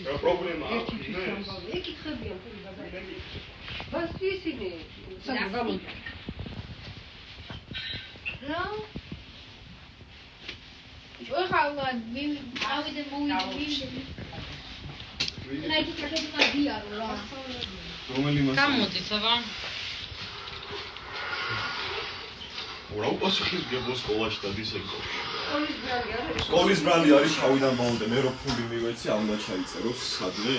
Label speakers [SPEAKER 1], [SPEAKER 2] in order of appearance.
[SPEAKER 1] რა პრობლემაა?
[SPEAKER 2] ეკითხებიან ფული ბაბა. ბას ისინი საგამო.
[SPEAKER 3] რა? შეხალა ავიდე მოვიდი. ნაიგი კეთები მაგიარო რა.
[SPEAKER 1] რომელი მასალა?
[SPEAKER 4] გამოდის აბა.
[SPEAKER 1] რა უპასუხის გებო სკოლაში და დისეკო.
[SPEAKER 2] სკოლის ბრალი არის.
[SPEAKER 1] სკოლის ბრალი არის თავიდან ბოლომდე მე რო ფული მივეცი ამ და ჩაიწეროს სადმე.